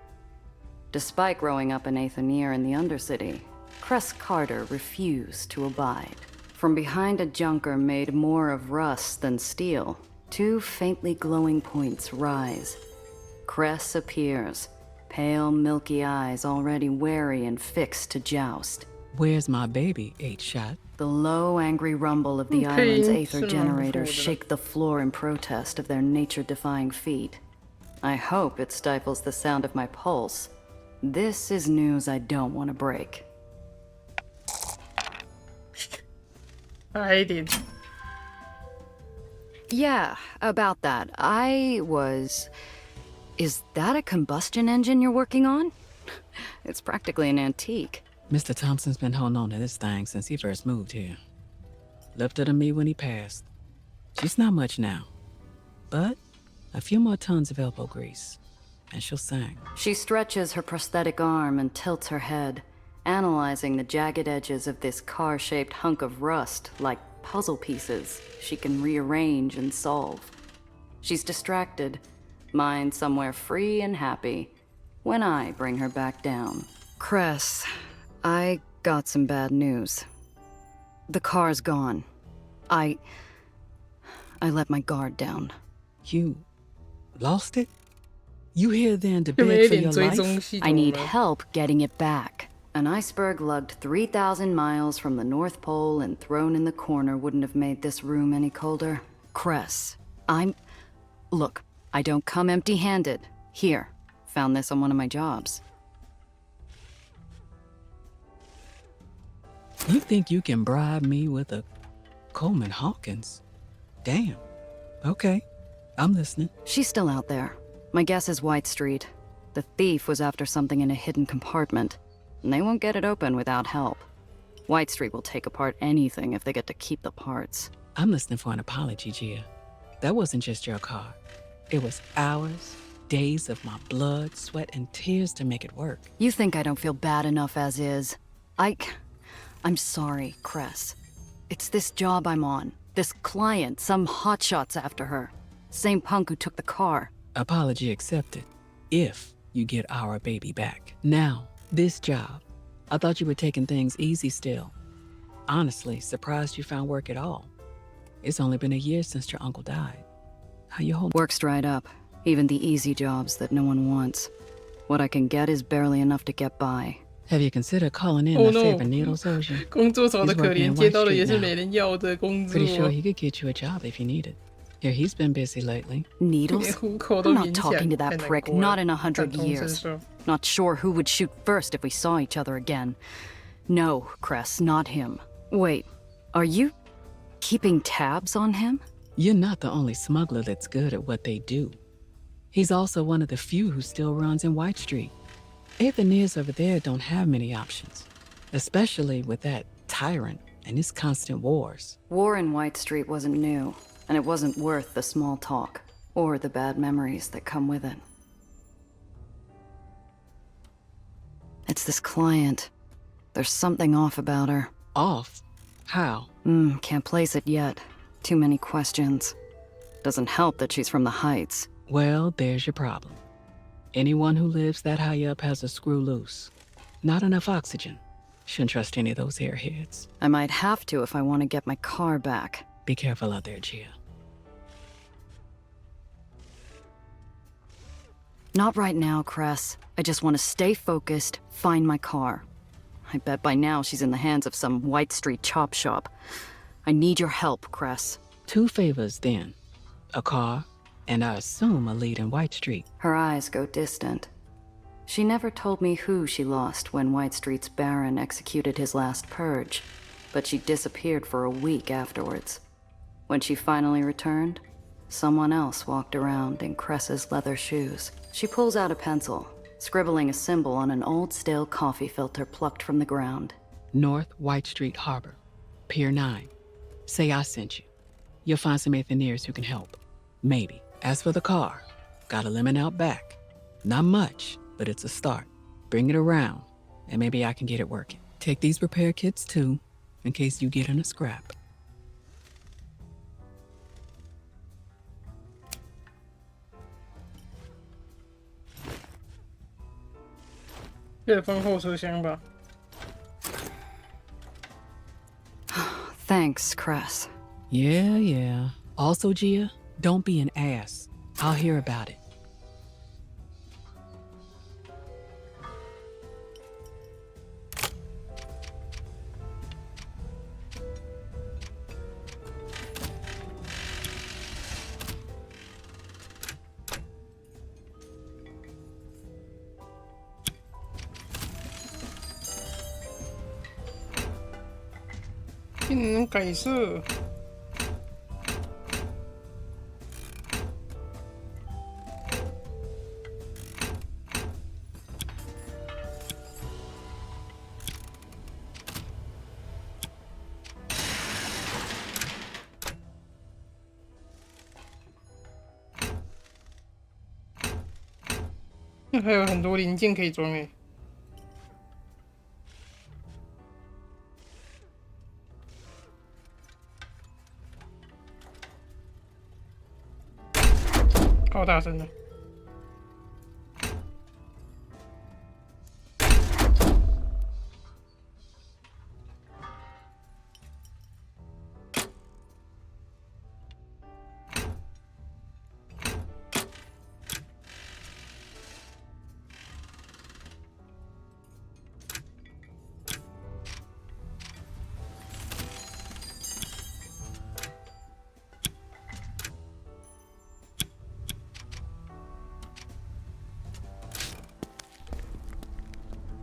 Despite growing up in Aether in the Undercity, Cress Carter refused to abide. From behind a junker made more of rust than steel, two faintly glowing points rise. Cress appears, pale, milky eyes already wary and fixed to joust. Where's my baby, 8-Shot? The low, angry rumble of the island's Aether generators shake the floor in protest of their nature-defying feat. I hope it stifles the sound of my pulse. This is news I don't want to break. I did. Yeah, about that. Is that a combustion engine you're working on? It's practically an antique. Mr. Thompson's been holding on to this thing since he first moved here. Left her to me when he passed. She's not much now, but a few more tons of elbow grease, and she'll sing. She stretches her prosthetic arm and tilts her head, analyzing the jagged edges of this car-shaped hunk of rust like puzzle pieces she can rearrange and solve. She's distracted, mind somewhere free and happy, when I bring her back down. Cress, I got some bad news. The car's gone. I let my guard down. You lost it? You here then to beg for your life? I need help getting it back. An iceberg lugged 3,000 miles from the North Pole and thrown in the corner wouldn't have made this room any colder. Cress, Look, I don't come empty-handed. Here, found this on one of my jobs. You think you can bribe me with a Coleman Hawkins? Damn. Okay, I'm listening. She's still out there. My guess is White Street. The thief was after something in a hidden compartment, and they won't get it open without help. White Street will take apart anything if they get to keep the parts. I'm listening for an apology, Gia. That wasn't just your car. It was hours, days of my blood, sweat, and tears to make it work. You think I don't feel bad enough as is? I'm sorry, Cress. It's this job I'm on. This client, some hotshot's after her. Same punk who took the car. Apology accepted. If you get our baby back. Now, this job. I thought you were taking things easy still. Honestly, surprised you found work at all. It's only been a year since your uncle died. How you holding? Work's dried up. Even the easy jobs that no one wants. What I can get is barely enough to get by. Have you considered calling in my favorite needle surgeon? 工作少的可怜，接到的也是没人要的工作。 Pretty sure he could get you a job if you need it. Here, he's been busy lately. Needles? I'm not talking to that prick, not in 100 years. Not sure who would shoot first if we saw each other again. No, Cress, not him. Wait, are you keeping tabs on him? You're not the only smuggler that's good at what they do. He's also one of the few who still runs in White Street. Aether over there don't have many options, especially with that tyrant and his constant wars. War in White Street wasn't new, and it wasn't worth the small talk, or the bad memories that come with it. It's this client. There's something off about her. Off? How? Can't place it yet. Too many questions. Doesn't help that she's from the Heights. Well, there's your problem. Anyone who lives that high up has a screw loose. Not enough oxygen. Shouldn't trust any of those airheads. I might have to if I want to get my car back. Be careful out there, Gia. Not right now, Cress. I just want to stay focused, find my car. I bet by now she's in the hands of some White Street chop shop. I need your help, Cress. 2 favors, then. A car And I assume a lead in White Street. Her eyes go distant. She never told me who she lost when White Street's Baron executed his last purge, but she disappeared for a week afterwards. When she finally returned, someone else walked around in Cress's leather shoes. She pulls out a pencil, scribbling a symbol on an old stale coffee filter plucked from the ground. North White Street Harbor, Pier 9. Say I sent you. You'll find some Aetherians who can help. Maybe. As for the car, got a lemon out back. Not much, but it's a start. Bring it around, and maybe I can get it working. Take these repair kits too, in case you get in a scrap. Thanks, Cress. Yeah. Also, Gia, don't be an ass. I'll hear about it.改色。还有很多零件可以装诶。好大声的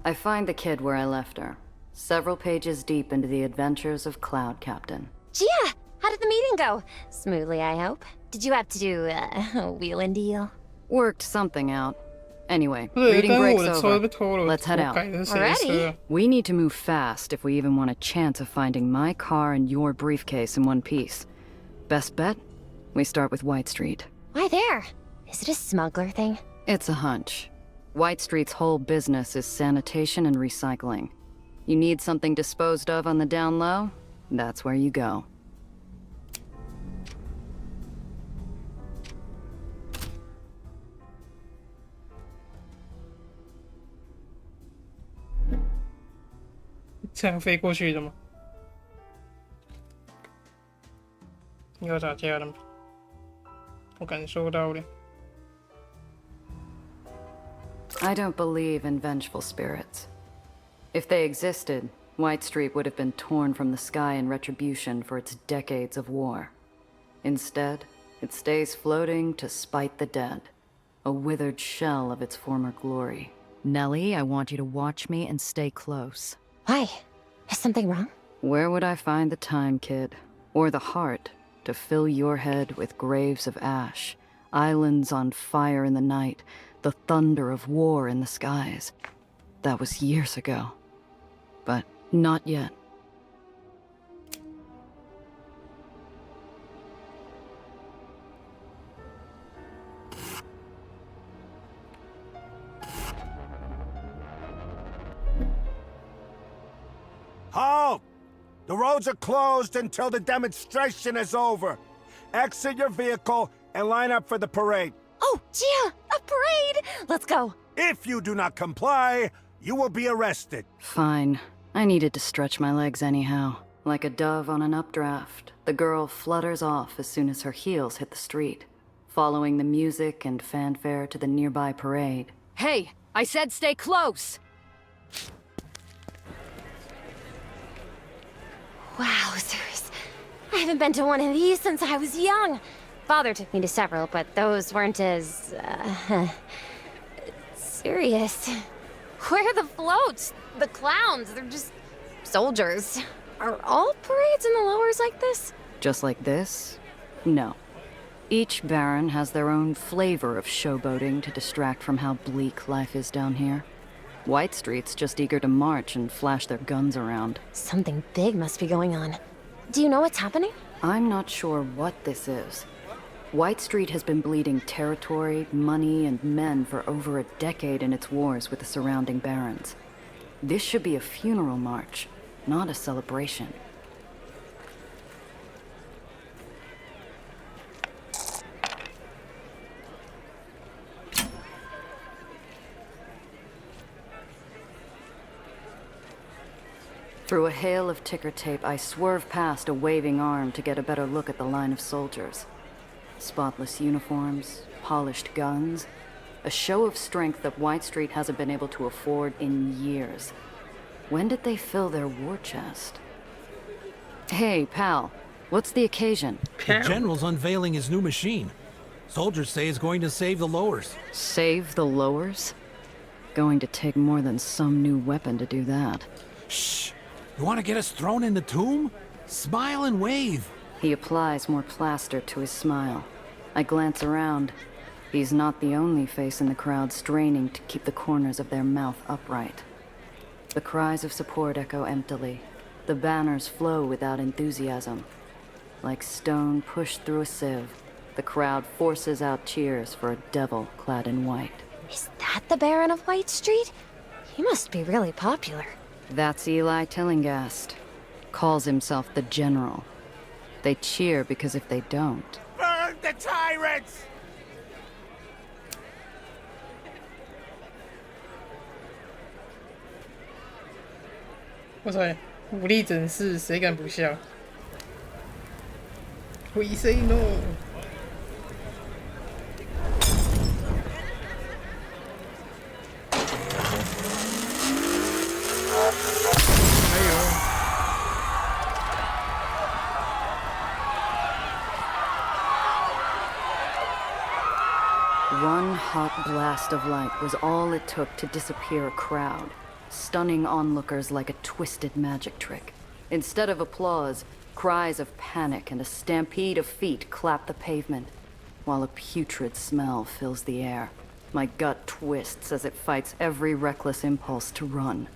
！I find the kid where I left her, several pages deep into the adventures of Cloud Captain. Gia, how did the meeting go? Smoothly, I hope. Did you have to do a wheel and deal? Worked something out. Anyway, reading break's over. Let's head out. Already? We need to move fast if we even want a chance of finding my car and your briefcase in one piece. Best bet? We start with White Street. Why there? Is it a smuggler thing? It's a hunch. White Street's whole business is sanitation and recycling. You need something disposed of on the down low? That's where you go.这样飞过去的吗？要打架了吗？我感受到了。I don't believe in vengeful spirits. If they existed, White Street would have been torn from the sky in retribution for its decades of war. Instead, it stays floating to spite the dead, a withered shell of its former glory. Nellie, I want you to watch me and stay close. Why? Is something wrong? Where would I find the time, kid? Or the heart to fill your head with graves of ash, islands on fire in the night, the thunder of war in the skies? That was years ago. But not yet. Halt! The roads are closed until the demonstration is over. Exit your vehicle and line up for the parade. Oh, Gia! A parade! Let's go! If you do not comply, you will be arrested. Fine. I needed to stretch my legs anyhow. Like a dove on an updraft, the girl flutters off as soon as her heels hit the street, following the music and fanfare to the nearby parade. Hey! I said stay close! Wowzers. I haven't been to one of these since I was young. Father took me to several, but those weren't as, serious. Where are the floats? The clowns? They're just soldiers. Are all parades in the lowers like this? Just like this? No. Each baron has their own flavor of showboating to distract from how bleak life is down here. White Street's just eager to march and flash their guns around. Something big must be going on. Do you know what's happening? I'm not sure what this is. White Street has been bleeding territory, money, and men for over a decade in its wars with the surrounding barons. This should be a funeral march, not a celebration. Through a hail of ticker tape, I swerve past a waving arm to get a better look at the line of soldiers. Spotless uniforms, polished guns, a show of strength that White Street hasn't been able to afford in years. When did they fill their war chest? Hey, pal, what's the occasion? The general's unveiling his new machine. Soldiers say it's going to save the lowers. Save the lowers? Going to take more than some new weapon to do that. Shh! You want to get us thrown in the tomb? Smile and wave. He applies more plaster to his smile. I glance around. He's not the only face in the crowd straining to keep the corners of their mouth upright. The cries of support echo emptily. The banners flow without enthusiasm. Like stone pushed through a sieve, the crowd forces out cheers for a devil clad in white. Is that the Baron of White Street? He must be really popular. That's Eli Tillingast. Calls himself the General. They cheer because if they don't... Burn the tyrants!哇塞，武力整式，谁敢不笑？We say no。One hot blast of light was all it took to disappear a crowd, stunning onlookers like a twisted magic trick. Instead of applause, cries of panic and a stampede of feet clap the pavement, while a putrid smell fills the air. My gut twists as it fights every reckless impulse to run.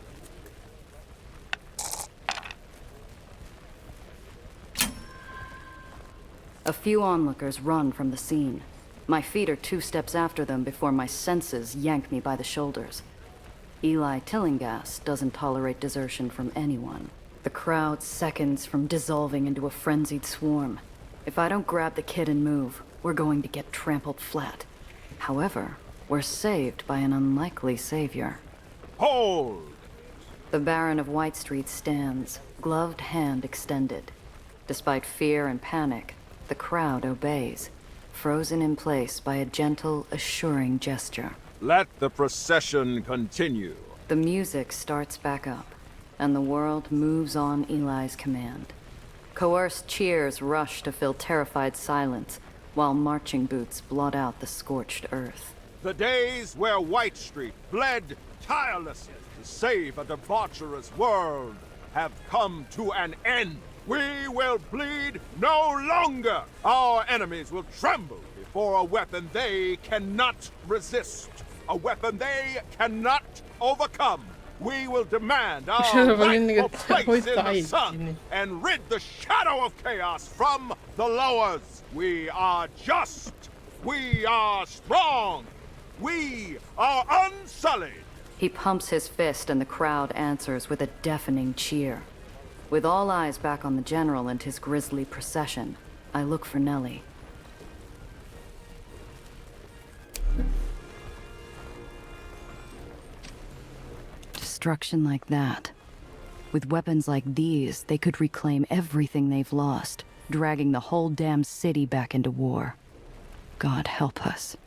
A few onlookers run from the scene. My feet are 2 steps after them before my senses yank me by the shoulders. Eli Tillingast doesn't tolerate desertion from anyone. The crowd seconds from dissolving into a frenzied swarm. If I don't grab the kid and move, we're going to get trampled flat. However, we're saved by an unlikely savior. Hold! The Baron of White Street stands, gloved hand extended. Despite fear and panic, the crowd obeys, frozen in place by a gentle, assuring gesture. Let the procession continue. The music starts back up, and the world moves on Eli's command. Coerced cheers rush to fill terrified silence, while marching boots blot out the scorched earth. The days where White Street bled tirelessly to save a debaucherous world have come to an end. We will bleed no longer. Our enemies will tremble before a weapon they cannot resist, a weapon they cannot overcome. We will demand our rightful place in the sun and rid the shadow of chaos from the lowers. We are just. We are strong. We are unsullied. He pumps his fist and the crowd answers with a deafening cheer. With all eyes back on the General and his grisly procession, I look for Nellie. Destruction like that. With weapons like these, they could reclaim everything they've lost, dragging the whole damn city back into war. God help us.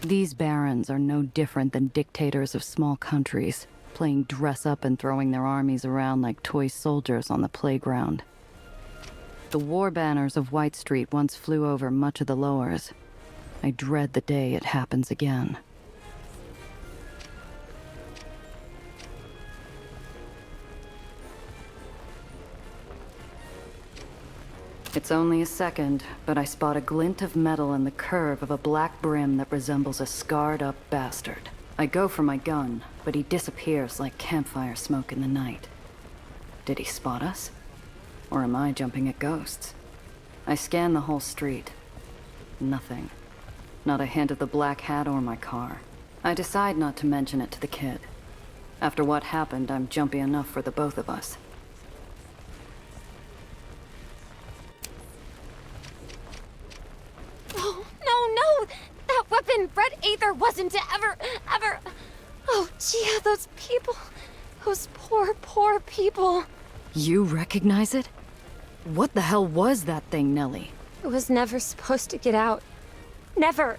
These barons are no different than dictators of small countries, playing dress-up and throwing their armies around like toy soldiers on the playground. The war banners of White Street once flew over much of the lowers. I dread the day it happens again. It's only a second, but I spot a glint of metal in the curve of a black brim that resembles a scarred-up bastard. I go for my gun, but he disappears like campfire smoke in the night. Did he spot us? Or am I jumping at ghosts? I scan the whole street. Nothing. Not a hint of the black hat or my car. I decide not to mention it to the kid. After what happened, I'm jumpy enough for the both of us. Oh, no! That weapon, Red Aether, wasn't to ever... Oh, Gia, those people... Those poor people. You recognize it? What the hell was that thing, Nellie? It was never supposed to get out. Never.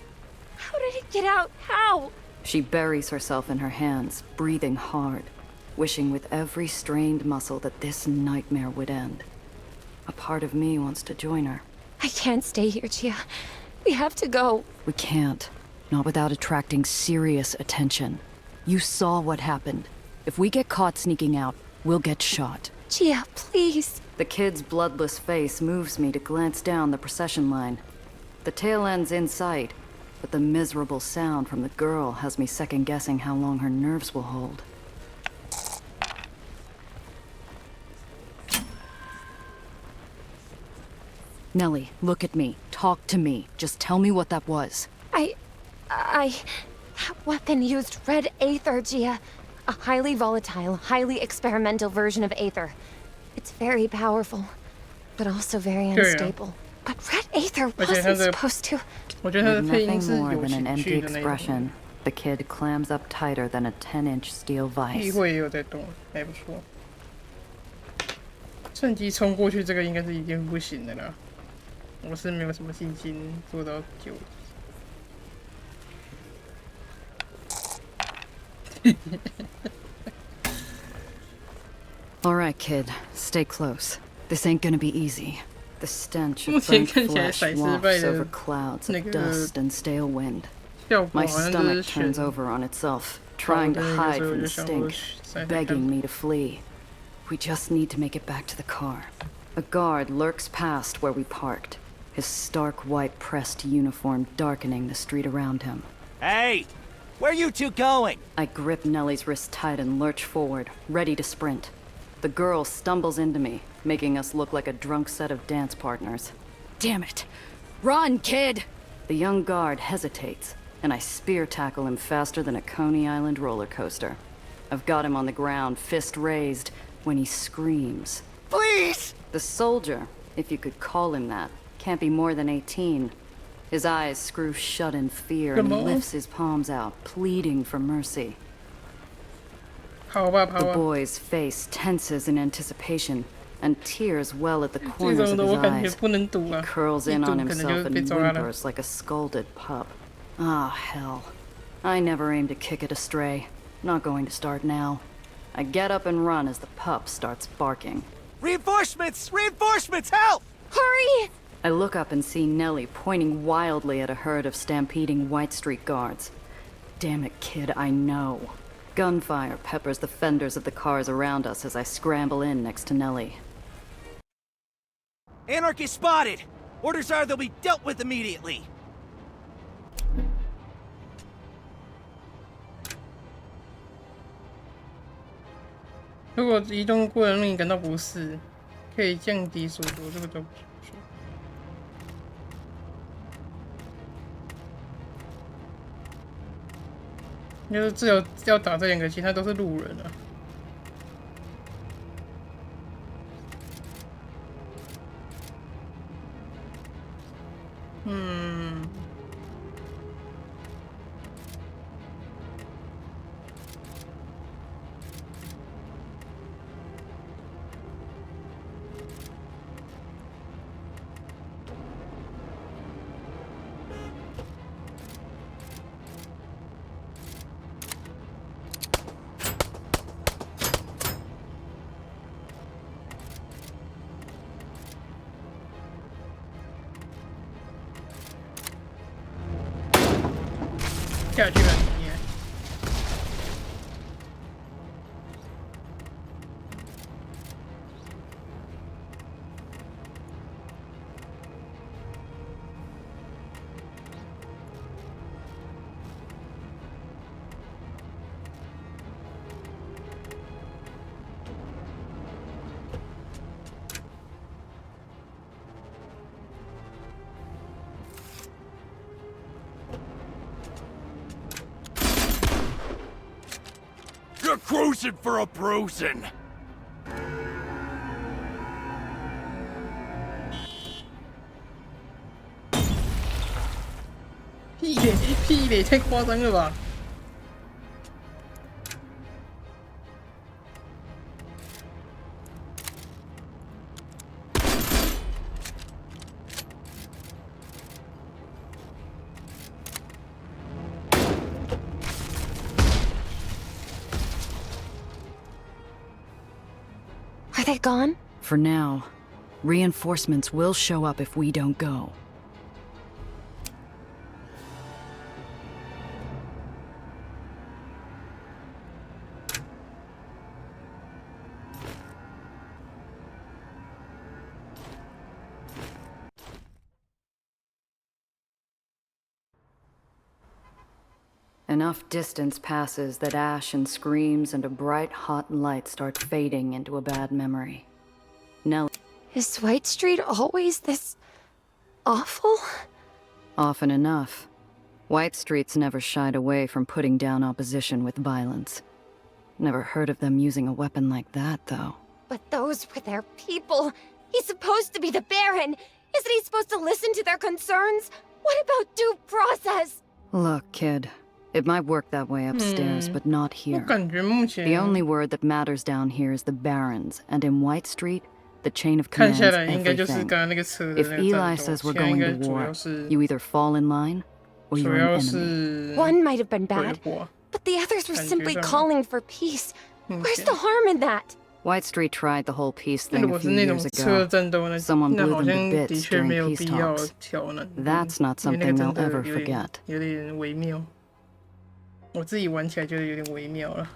How did it get out? How? She buries herself in her hands, breathing hard, wishing with every strained muscle that this nightmare would end. A part of me wants to join her. I can't stay here, Gia. We have to go. We can't. Not without attracting serious attention. You saw what happened. If we get caught sneaking out, we'll get shot. Gia, please. The kid's bloodless face moves me to glance down the procession line. The tail end's in sight, but the miserable sound from the girl has me second-guessing how long her nerves will hold. Nellie, look at me. Talk to me. Just tell me what that was. That weapon used Red Aether, Gia. A highly volatile, highly experimental version of Aether. It's very powerful, but also very unstable. But Red Aether wasn't supposed to... With nothing more than an empty expression, the kid clams up tighter than a 10-inch steel vice. 议会也有在动，还不错。趁机冲过去，这个应该是一定不行的啦。我是没有什么信心做到9。All right, kid. Stay close. This ain't gonna be easy. The stench of burnt flesh wafts over clouds of dust and stale wind. My stomach turns over on itself, trying to hide from the stink, begging me to flee. We just need to make it back to the car. A guard lurks past where we parked, his stark white pressed uniform darkening the street around him. Hey! Where you two going? I grip Nellie's wrist tight and lurch forward, ready to sprint. The girl stumbles into me, making us look like a drunk set of dance partners. Damn it! Run, kid! The young guard hesitates, and I spear tackle him faster than a Coney Island roller coaster. I've got him on the ground, fist raised, when he screams. Please! The soldier, if you could call him that, can't be more than 18. His eyes screw shut in fear, and he lifts his palms out, pleading for mercy. The boy's face tenses in anticipation, and tears well at the corners of his eyes. He curls in on himself and whimpers like a scalded pup. Ah, hell. I never aimed to kick it astray. Not going to start now. I get up and run as the pup starts barking. Reinforcements! Reinforcements! Help! Hurry! I look up and see Nellie pointing wildly at a herd of stampeding White Street guards. Damn it, kid, I know. Gunfire peppers the fenders of the cars around us as I scramble in next to Nellie. Anarchy spotted! Orders are they'll be dealt with immediately! "如果移动过程令你感到不适，可以降低速度。这个都不错。就是只有要打这2个，其他都是路人啊。下去了你。You're cruising for a bruising. 屁嘞，太夸张了吧！Are they gone? For now. Reinforcements will show up if we don't go. Enough distance passes that ash and screams and a bright, hot light start fading into a bad memory. Nellie. Is White Street always this awful? Often enough. White Street's never shied away from putting down opposition with violence. Never heard of them using a weapon like that, though. But those were their people. He's supposed to be the Baron. Isn't he supposed to listen to their concerns? What about due process? Look, kid. It might work that way upstairs, but not here. 我感觉目前 The only word that matters down here is the Barons, and in White Street, the chain of command's 看下来应该就是刚 everything. 刚那个车的 If 那个 Eli 战斗， says we're 现在应 going 该 to 主 war, 要是 you either fall in line, or 主 you're 要 an enemy. 是 One might have been 鬼 bad, 火。 but the others were 感觉 simply 上 calling for peace. 目 Where's 前 the harm in that? White Street tried the whole peace 如 thing 果 a 是 few 那种 years 车 ago. 战斗， Someone 那 blew 好 them 像 to 的 bits 确没 during 有 peace 必要 talks. 调呢。 That's not 因为那 something 个 they'll 真的 ever 有点 forget. 有点微妙，我自己玩起来觉得有点微妙了。